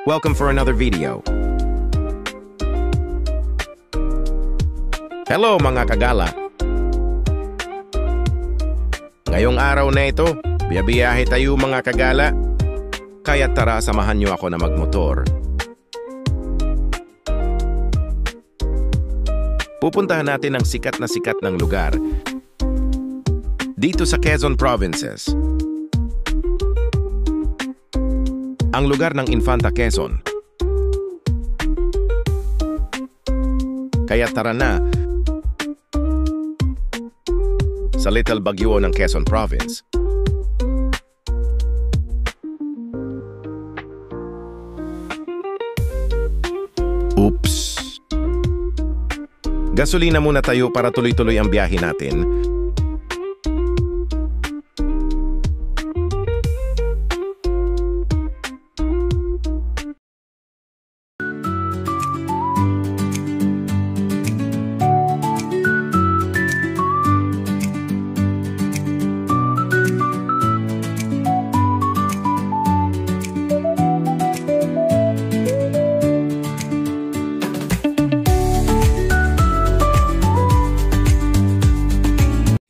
Welcome for another video. Hello mga kagala! Ngayong araw na ito, biyabiyahe tayo mga kagala. Kaya tara samahan niyo ako na magmotor. Pupuntahan natin ang sikat ng lugar dito sa Quezon Provinces. Ang lugar ng Infanta Quezon. Kaya tara na sa Little Baguio ng Quezon Province. Oops! Gasolina muna tayo para tuloy-tuloy ang biyahe natin.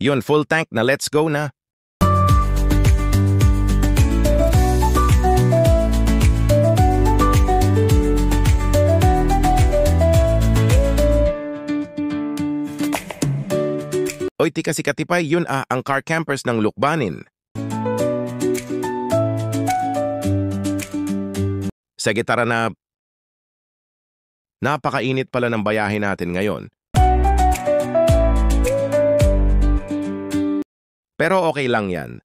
Yun, full tank na, let's go na. Oy, tika si Katipay, yun ang car campers ng Lukbanin. Sige, tara na. Napakainit pala ng bayahe natin ngayon. Pero okay lang yan.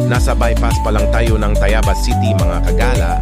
Nasa bypass pa lang tayo ng Tayabas City mga kagala.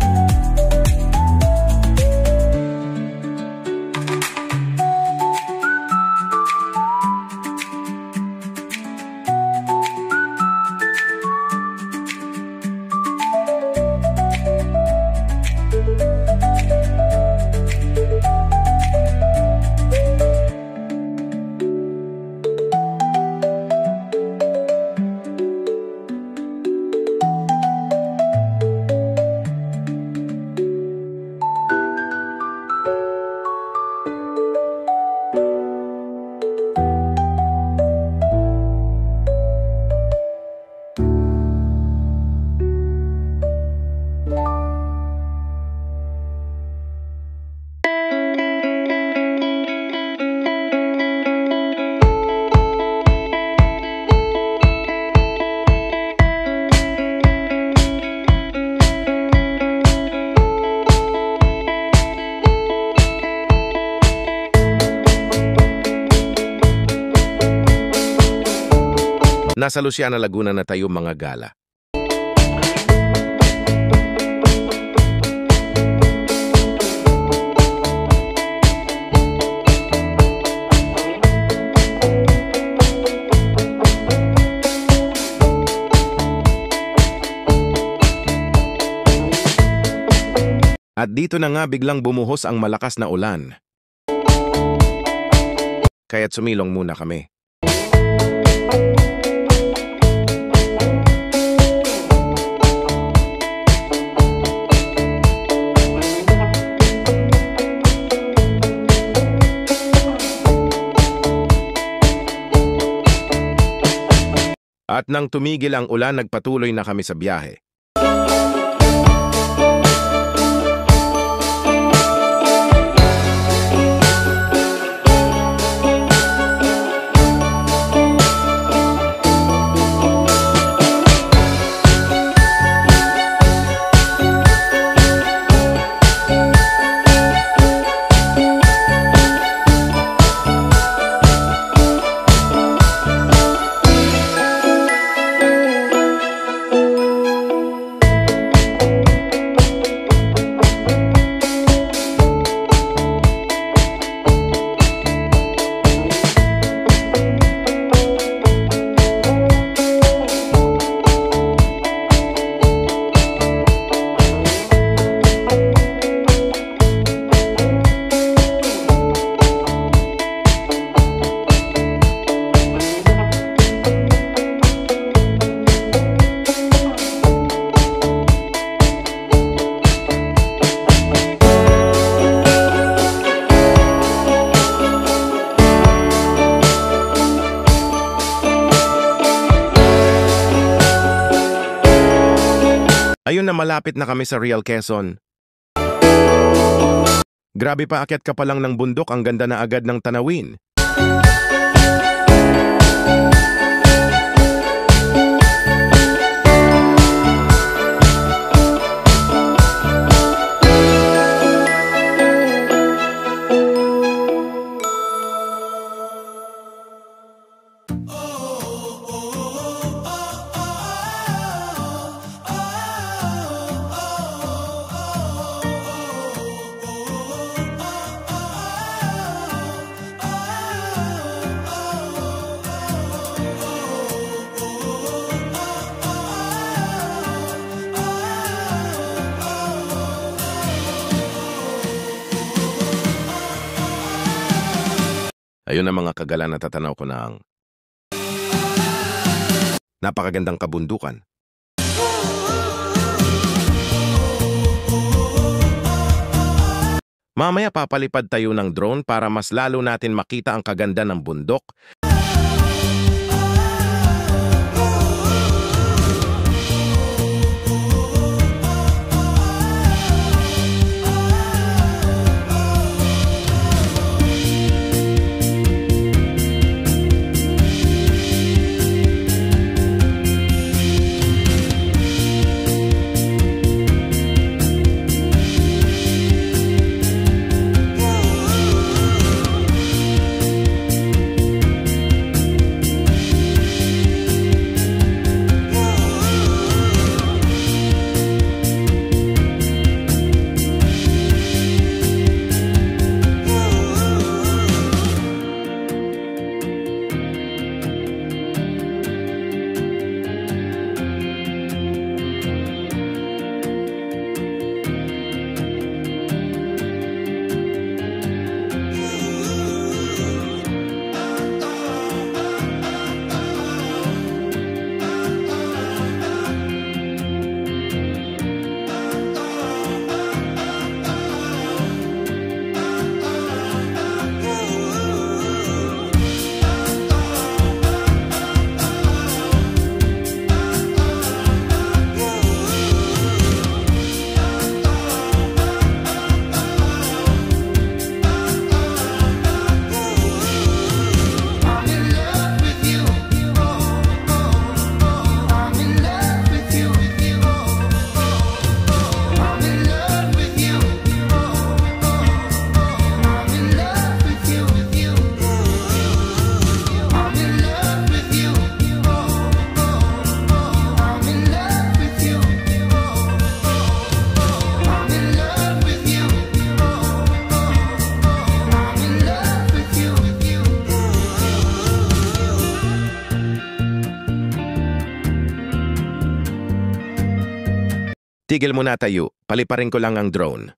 Nasa Luciana, Laguna na tayo mga gala. At dito na nga biglang bumuhos ang malakas na ulan. Kaya't sumilong muna kami. At nang tumigil ang ulan, nagpatuloy na kami sa biyahe. malapit na kami sa Real Quezon. Grabe pa, akyat ka pa lang ng bundok, ang ganda na agad ng tanawin. Ayun ang mga kagala na tatanaw ko na ang napakagandang kabundukan. Mamaya papalipad tayo ng drone para mas lalo natin makita ang kaganda ng bundok. Tigil muna tayo, paliparin ko lang ang drone.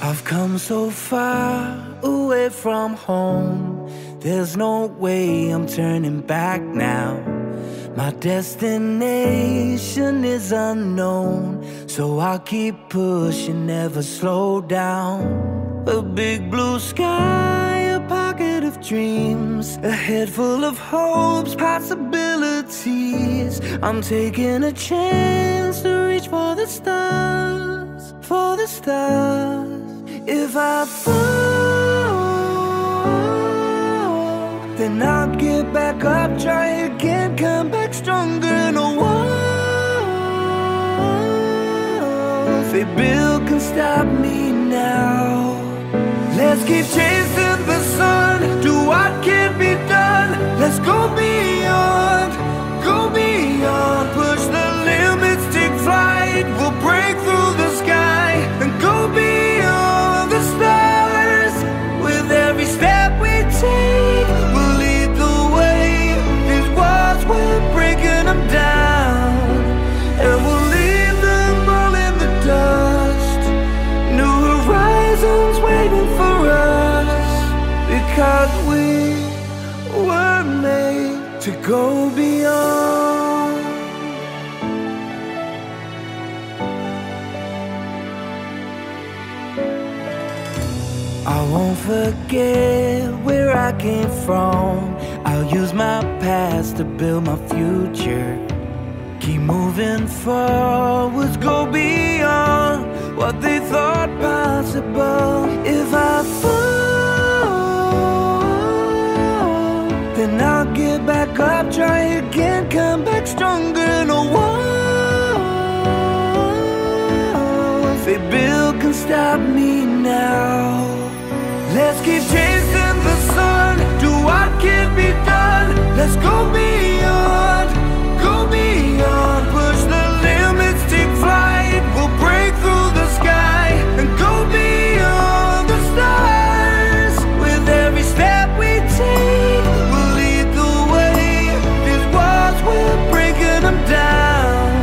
I've come so far away from home. There's no way I'm turning back now. My destination is unknown, so I'll keep pushing, never slow down. A big blue sky, a pocket of dreams, a head full of hopes, possibilities. I'm taking a chance to reach for the stars, for the stars. If I fall, then I'll get back up, try again, come back stronger. No walls they build can stop me now. Let's keep chasing the sun, do what can be done. Let's go beyond, push the limits, take flight. We'll break through the sky and go beyond the stars. With every step we take, we'll lead the way. These walls, we're breaking them down, and we'll leave them all in the because we were made to go beyond. I won't forget where I came from. I'll use my past to build my future. Keep moving forwards, go beyond what they thought possible. If I fall, then I'll get back up, try again, come back stronger and a walls they build can stop me now. Let's keep chasing the sun, do what can be done. Let's go beyond, push the limits, take flight. We'll break through the sky and go beyond the stars. With every step we take, we'll lead the way. These walls, we're breaking them down,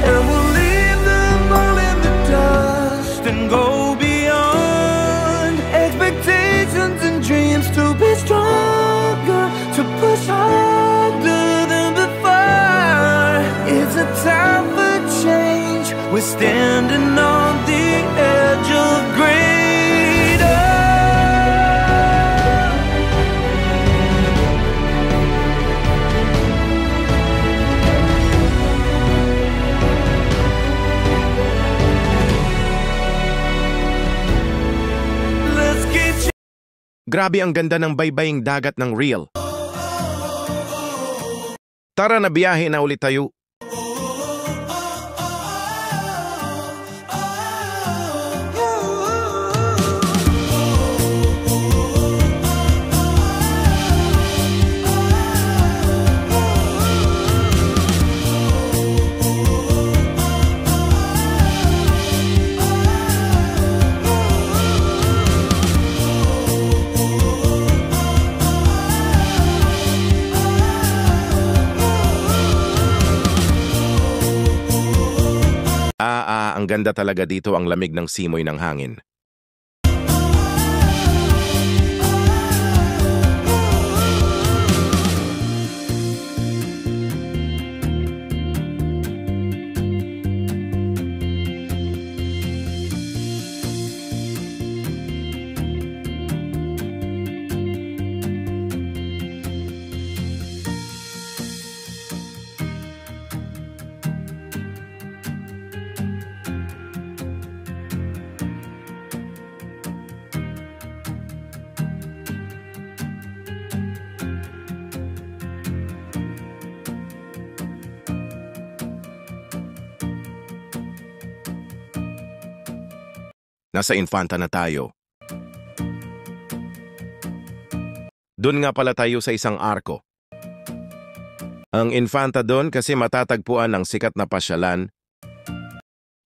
and we'll leave them all in the dust and go beyond expectations and dreams, to be stronger, to push harder than before. It's a time for change, we're standing on the edge of greater. Let's get. Grabe ang ganda ng baybaying dagat ng Real. Tara na, biyahe na ulit tayo. Ang ganda talaga dito, ang lamig ng simoy ng hangin. Nasa Infanta na tayo. Doon nga pala tayo sa isang arko. Ang Infanta doon kasi matatagpuan ng sikat na pasyalan.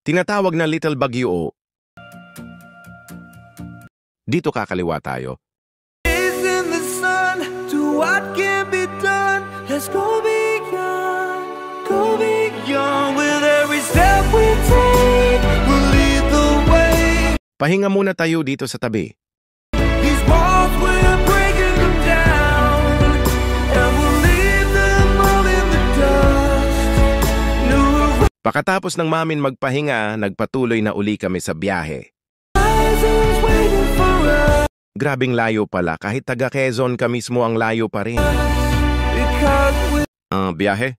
Tinatawag na Little Baguio. Dito kakaliwa tayo. In the sun, to what can be done. Let's go beyond, with every step we take, we'll lead the way. Pahinga muna tayo dito sa tabi. These walls, we're breaking them down, and we'll leave them all in the dust. New Pagkatapos ng mamin magpahinga, nagpatuloy na uli kami sa biyahe. horizons waiting for us, Grabing layo pala, kahit taga Quezon ka mismo ang layo pa rin. because we Biyahe?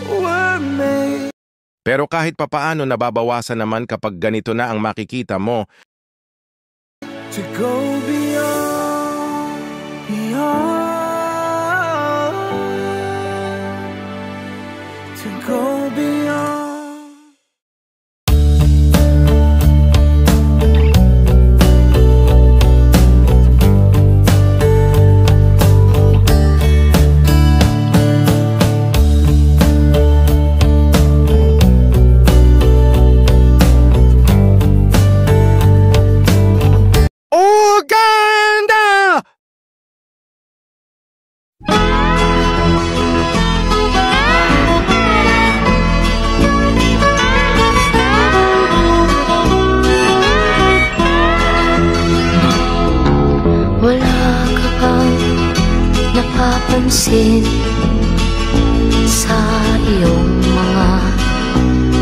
were made. Pero kahit papaano nababawasan naman kapag ganito na ang makikita mo. To go beyond, to go beyond. pansin sa iyong mga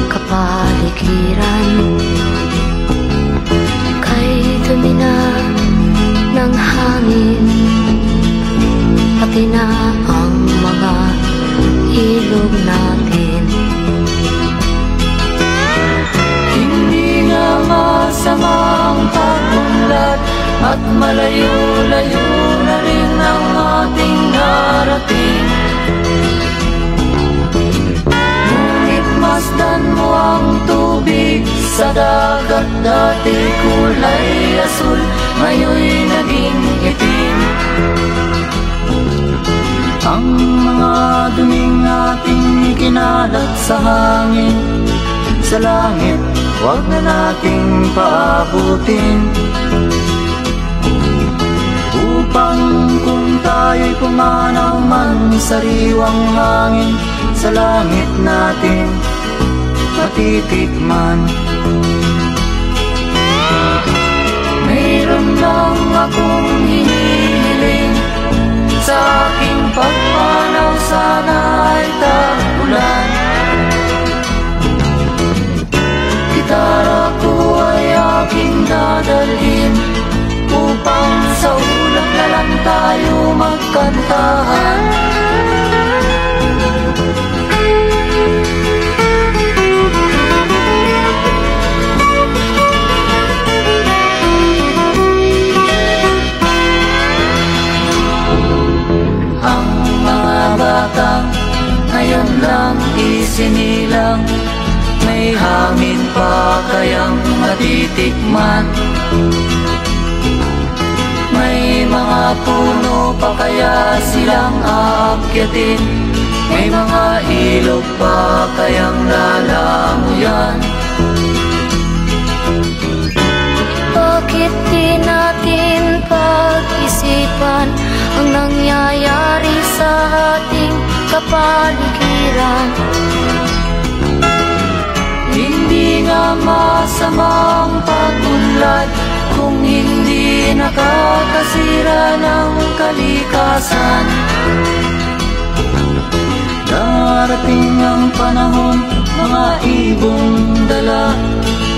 kapaligiran. Kay dumi na ng hangin, pati na ang mga ilog natin. Hindi nga masama ang pag-unlad, at malayo-layo na rin ang ating narating. Ngunit masdan mo ang tubig sa dagat, dati kulay asul, ngayon'y naging itim. Ang mga duming ating ikinalat sa hangin, sa langit, huwag na nating paabutin. Upang kung tayo'y pumanaw man sa riwang hangin, sa langit natin matitikman. Mayroon lang akong hinihiling, sa aking pagpanaw sana ay tagulan. Gitara ko ay aking dadalhin, upang sa ulap na lang tayo magkantahan. Ang mga batang ngayon lang isinilang, may hangin pa kayang matitikman. May mga puno pa kaya silang aakyatin, may mga ilog pa kayang lalamuyan. Bakit di natin pag-isipan ang nangyayari sa ating kapaligiran? Hindi nga masama ang pag-unlad, kung hindi nakakasira ng kalikasan. Darating ang panahon, mga ibong dala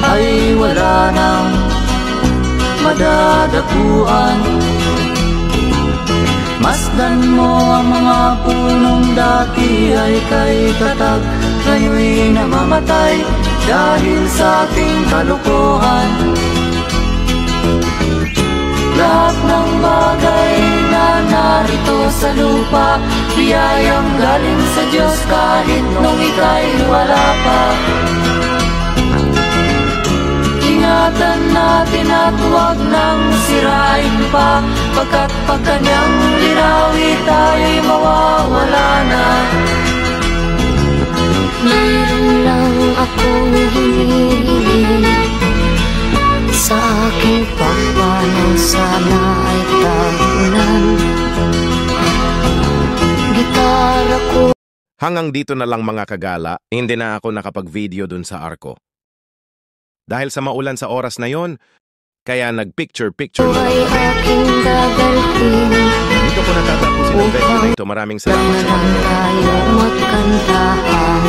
ay wala nang madadapuan. Masdan mo ang mga punong dati ay kay katag, ngayon'y namamatay dahil sa ating kalukuhan. Lahat ng bagay na narito sa lupa, biyayang galing sa Diyos kahit nung ika'y wala pa. Ingatan natin at huwag nang sirain pa, pagkat pag kanyang linawi tayo'y mawawala na. Mayroon lang akong hinihiling, sa aking pagpanaw sana ay tagulan. Gitara ko. Hanggang dito na lang mga kagala, hindi na ako nakapag-video dun sa arko. Dahil sa maulan sa oras na yon, kaya nag-picture-picture na ay aking dadalhin, dito ko natatapusin ang video na ito. Maraming salamat sa lang panonood. tayo magkantahan.